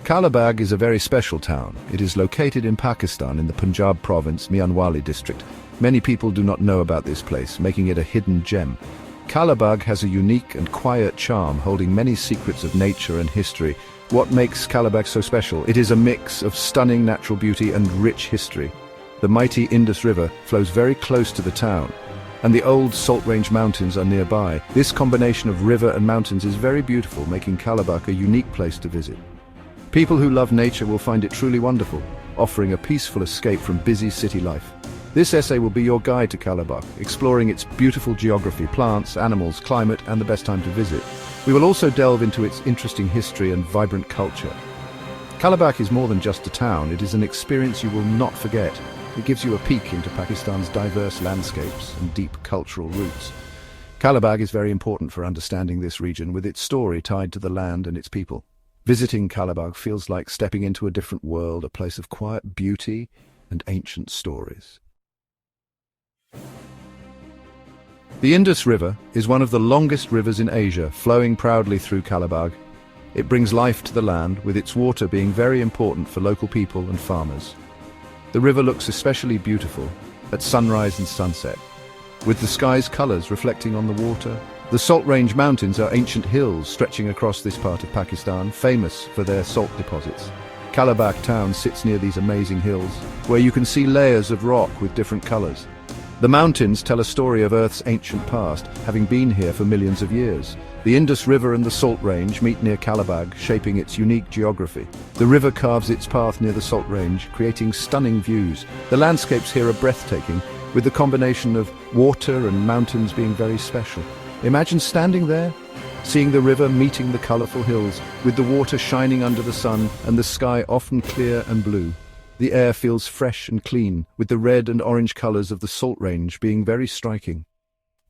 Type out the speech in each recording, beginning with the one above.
Kalabagh is a very special town. It is located in Pakistan in the Punjab province, Mianwali district. Many people do not know about this place, making it a hidden gem. Kalabagh has a unique and quiet charm, holding many secrets of nature and history. What makes Kalabagh so special? It is a mix of stunning natural beauty and rich history. The mighty Indus River flows very close to the town, and the old Salt Range Mountains are nearby. This combination of river and mountains is very beautiful, making Kalabagh a unique place to visit. People who love nature will find it truly wonderful, offering a peaceful escape from busy city life. This essay will be your guide to Kalabagh, exploring its beautiful geography, plants, animals, climate, and the best time to visit. We will also delve into its interesting history and vibrant culture. Kalabagh is more than just a town, it is an experience you will not forget. It gives you a peek into Pakistan's diverse landscapes and deep cultural roots. Kalabagh is very important for understanding this region, with its story tied to the land and its people. Visiting Kalabagh feels like stepping into a different world, a place of quiet beauty and ancient stories. The Indus River is one of the longest rivers in Asia, flowing proudly through Kalabagh. It brings life to the land, with its water being very important for local people and farmers. The river looks especially beautiful at sunrise and sunset, with the sky's colors reflecting on the water. The Salt Range Mountains are ancient hills stretching across this part of Pakistan, famous for their salt deposits. Kalabagh town sits near these amazing hills, where you can see layers of rock with different colors. The mountains tell a story of Earth's ancient past, having been here for millions of years. The Indus River and the Salt Range meet near Kalabagh, shaping its unique geography. The river carves its path near the Salt Range, creating stunning views. The landscapes here are breathtaking, with the combination of water and mountains being very special. Imagine standing there, seeing the river meeting the colorful hills, with the water shining under the sun and the sky often clear and blue. The air feels fresh and clean, with the red and orange colors of the Salt Range being very striking.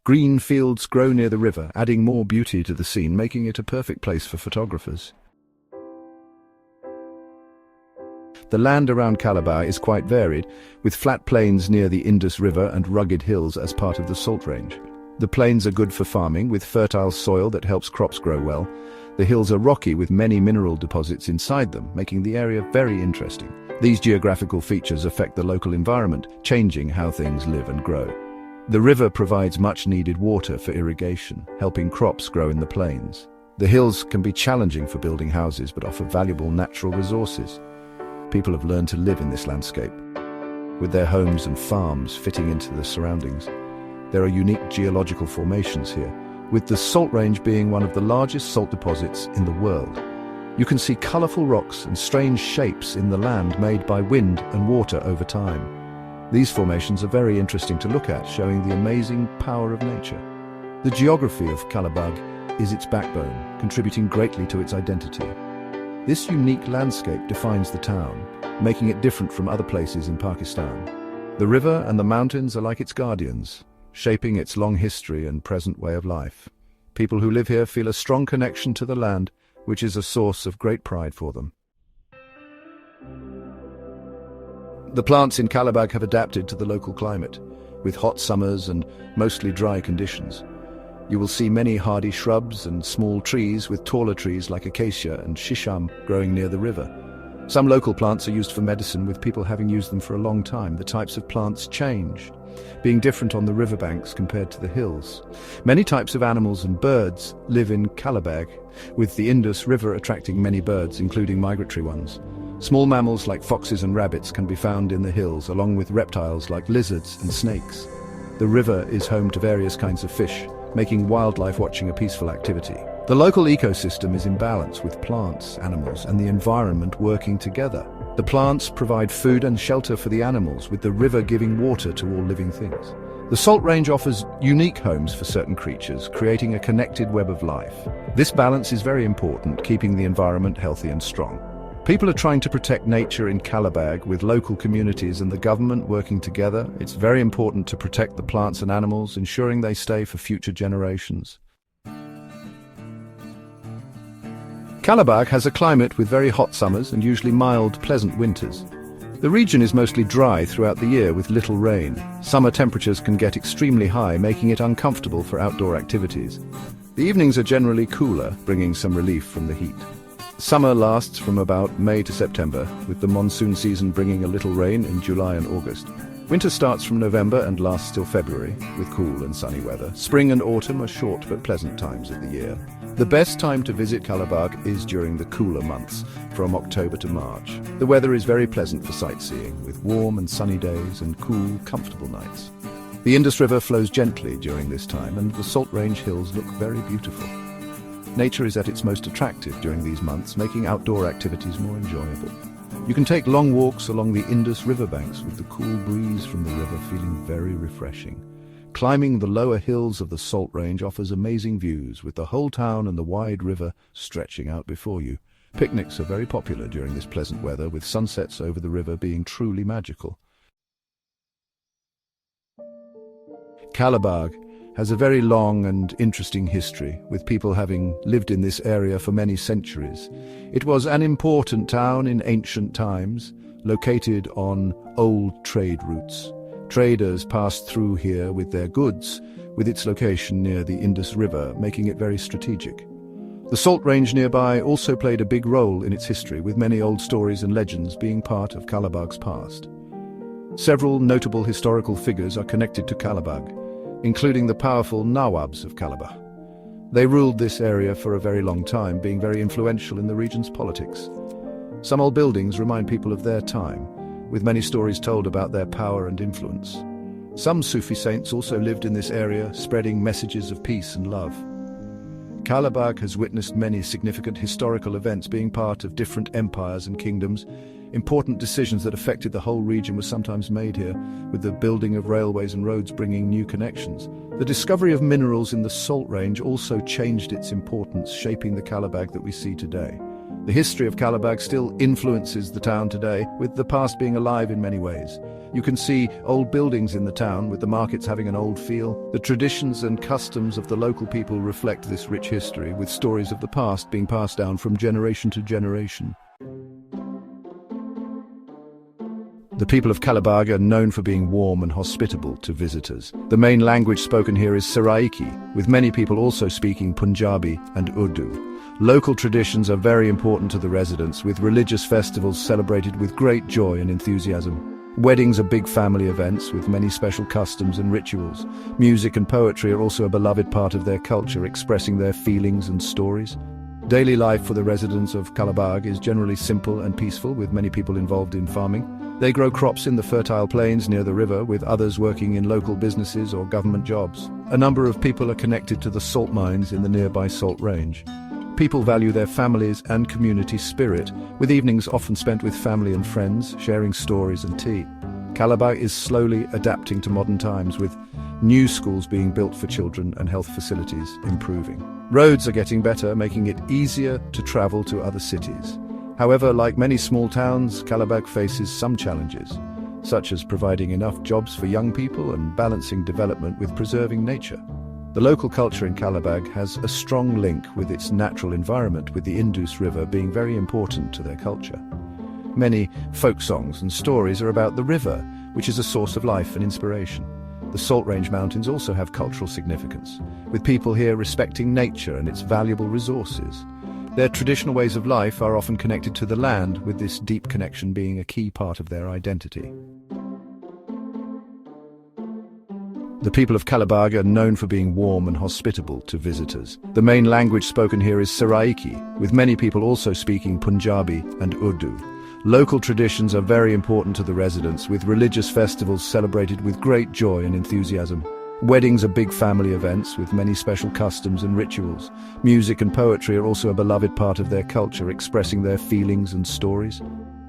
Green fields grow near the river, adding more beauty to the scene, making it a perfect place for photographers. The land around Kalabagh is quite varied, with flat plains near the Indus River and rugged hills as part of the Salt Range. The plains are good for farming, with fertile soil that helps crops grow well. The hills are rocky, with many mineral deposits inside them, making the area very interesting. These geographical features affect the local environment, changing how things live and grow. The river provides much-needed water for irrigation, helping crops grow in the plains. The hills can be challenging for building houses, but offer valuable natural resources. People have learned to live in this landscape, with their homes and farms fitting into the surroundings. There are unique geological formations here, with the Salt Range being one of the largest salt deposits in the world. You can see colorful rocks and strange shapes in the land made by wind and water over time. These formations are very interesting to look at, showing the amazing power of nature. The geography of Kalabagh is its backbone, contributing greatly to its identity. This unique landscape defines the town, making it different from other places in Pakistan. The river and the mountains are like its guardians, shaping its long history and present way of life. People who live here feel a strong connection to the land, which is a source of great pride for them. The plants in Kalabagh have adapted to the local climate, with hot summers and mostly dry conditions. You will see many hardy shrubs and small trees, with taller trees like acacia and shisham growing near the river. Some local plants are used for medicine, with people having used them for a long time. The types of plants change, being different on the riverbanks compared to the hills. Many types of animals and birds live in Kalabagh, with the Indus River attracting many birds, including migratory ones. Small mammals like foxes and rabbits can be found in the hills, along with reptiles like lizards and snakes. The river is home to various kinds of fish, making wildlife watching a peaceful activity. The local ecosystem is in balance, with plants, animals, and the environment working together. The plants provide food and shelter for the animals, with the river giving water to all living things. The Salt Range offers unique homes for certain creatures, creating a connected web of life. This balance is very important, keeping the environment healthy and strong. People are trying to protect nature in Kalabagh, with local communities and the government working together. It's very important to protect the plants and animals, ensuring they stay for future generations. Kalabagh has a climate with very hot summers and usually mild, pleasant winters. The region is mostly dry throughout the year with little rain. Summer temperatures can get extremely high, making it uncomfortable for outdoor activities. The evenings are generally cooler, bringing some relief from the heat. Summer lasts from about May to September, with the monsoon season bringing a little rain in July and August. Winter starts from November and lasts till February, with cool and sunny weather. Spring and autumn are short but pleasant times of the year. The best time to visit Kalabagh is during the cooler months, from October to March. The weather is very pleasant for sightseeing, with warm and sunny days and cool, comfortable nights. The Indus River flows gently during this time, and the Salt Range hills look very beautiful. Nature is at its most attractive during these months, making outdoor activities more enjoyable. You can take long walks along the Indus riverbanks with the cool breeze from the river feeling very refreshing. Climbing the lower hills of the Salt Range offers amazing views, with the whole town and the wide river stretching out before you. Picnics are very popular during this pleasant weather, with sunsets over the river being truly magical. Kalabagh has a very long and interesting history, with people having lived in this area for many centuries. It was an important town in ancient times, located on old trade routes. Traders passed through here with their goods, with its location near the Indus River, making it very strategic. The Salt Range nearby also played a big role in its history, with many old stories and legends being part of Kalabagh's past. Several notable historical figures are connected to Kalabagh, including the powerful Nawabs of Kalabagh. They ruled this area for a very long time, being very influential in the region's politics. Some old buildings remind people of their time, with many stories told about their power and influence. Some Sufi saints also lived in this area, spreading messages of peace and love. Kalabagh has witnessed many significant historical events, being part of different empires and kingdoms. Important decisions that affected the whole region were sometimes made here, with the building of railways and roads bringing new connections. The discovery of minerals in the Salt Range also changed its importance, shaping the Kalabagh that we see today. The history of Kalabagh still influences the town today, with the past being alive in many ways. You can see old buildings in the town, with the markets having an old feel. The traditions and customs of the local people reflect this rich history, with stories of the past being passed down from generation to generation. The people of Kalabagh are known for being warm and hospitable to visitors. The main language spoken here is Saraiki, with many people also speaking Punjabi and Urdu. Local traditions are very important to the residents, with religious festivals celebrated with great joy and enthusiasm. Weddings are big family events with many special customs and rituals. Music and poetry are also a beloved part of their culture, expressing their feelings and stories. Daily life for the residents of Kalabagh is generally simple and peaceful, with many people involved in farming. They grow crops in the fertile plains near the river, with others working in local businesses or government jobs. A number of people are connected to the salt mines in the nearby Salt Range. People value their families and community spirit, with evenings often spent with family and friends, sharing stories and tea. Kalabagh is slowly adapting to modern times, with new schools being built for children and health facilities improving. Roads are getting better, making it easier to travel to other cities. However, like many small towns, Kalabagh faces some challenges, such as providing enough jobs for young people and balancing development with preserving nature. The local culture in Kalabagh has a strong link with its natural environment, with the Indus River being very important to their culture. Many folk songs and stories are about the river, which is a source of life and inspiration. The Salt Range Mountains also have cultural significance, with people here respecting nature and its valuable resources. Their traditional ways of life are often connected to the land, with this deep connection being a key part of their identity. The people of Kalabagh are known for being warm and hospitable to visitors. The main language spoken here is Saraiki, with many people also speaking Punjabi and Urdu. Local traditions are very important to the residents, with religious festivals celebrated with great joy and enthusiasm. Weddings are big family events with many special customs and rituals. Music and poetry are also a beloved part of their culture, expressing their feelings and stories.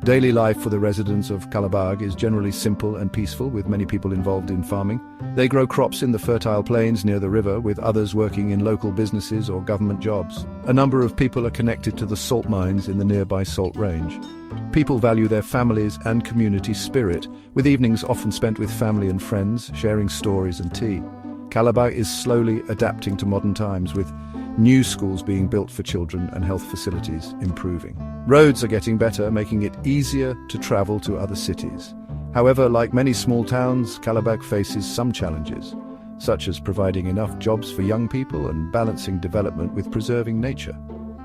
Daily life for the residents of Kalabagh is generally simple and peaceful, with many people involved in farming. They grow crops in the fertile plains near the river, with others working in local businesses or government jobs. A number of people are connected to the salt mines in the nearby Salt Range. People value their families and community spirit, with evenings often spent with family and friends, sharing stories and tea. Kalabagh is slowly adapting to modern times, with new schools being built for children and health facilities improving. Roads are getting better, making it easier to travel to other cities. However, like many small towns, Kalabagh faces some challenges, such as providing enough jobs for young people and balancing development with preserving nature.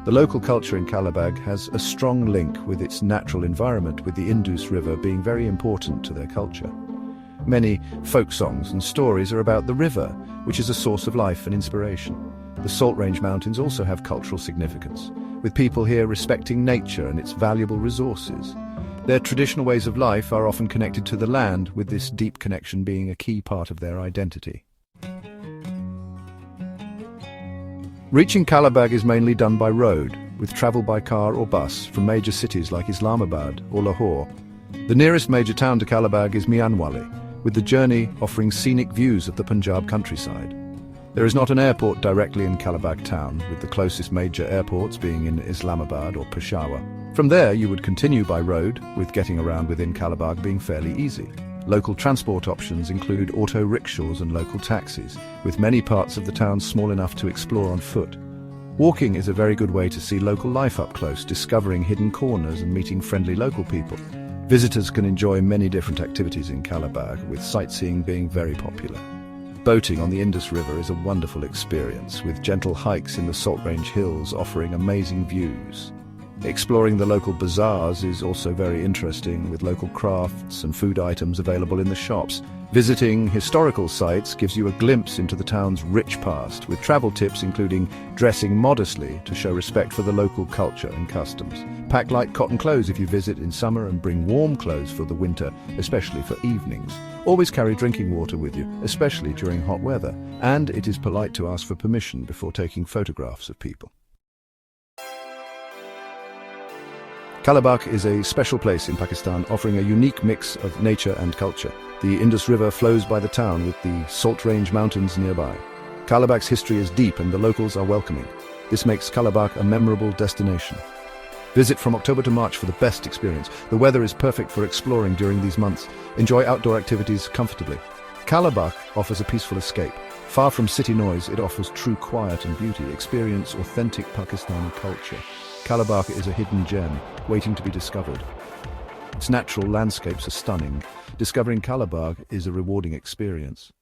The local culture in Kalabagh has a strong link with its natural environment, with the Indus River being very important to their culture. Many folk songs and stories are about the river, which is a source of life and inspiration. The Salt Range Mountains also have cultural significance, with people here respecting nature and its valuable resources. Their traditional ways of life are often connected to the land, with this deep connection being a key part of their identity. Reaching Kalabagh is mainly done by road, with travel by car or bus from major cities like Islamabad or Lahore. The nearest major town to Kalabagh is Mianwali, with the journey offering scenic views of the Punjab countryside. There is not an airport directly in Kalabagh town, with the closest major airports being in Islamabad or Peshawar. From there you would continue by road, with getting around within Kalabagh being fairly easy. Local transport options include auto rickshaws and local taxis, with many parts of the town small enough to explore on foot. Walking is a very good way to see local life up close, discovering hidden corners and meeting friendly local people. Visitors can enjoy many different activities in Kalabagh, with sightseeing being very popular. Boating on the Indus River is a wonderful experience, with gentle hikes in the Salt Range Hills offering amazing views. Exploring the local bazaars is also very interesting, with local crafts and food items available in the shops. Visiting historical sites gives you a glimpse into the town's rich past, with travel tips including dressing modestly to show respect for the local culture and customs. Pack light cotton clothes if you visit in summer, and bring warm clothes for the winter, especially for evenings. Always carry drinking water with you, especially during hot weather, and it is polite to ask for permission before taking photographs of people. Kalabagh is a special place in Pakistan, offering a unique mix of nature and culture. The Indus River flows by the town, with the Salt Range Mountains nearby. Kalabagh's history is deep and the locals are welcoming. This makes Kalabagh a memorable destination. Visit from October to March for the best experience. The weather is perfect for exploring during these months. Enjoy outdoor activities comfortably. Kalabagh offers a peaceful escape. Far from city noise, it offers true quiet and beauty. Experience authentic Pakistani culture. Kalabagh is a hidden gem, waiting to be discovered. Its natural landscapes are stunning. Discovering Kalabagh is a rewarding experience.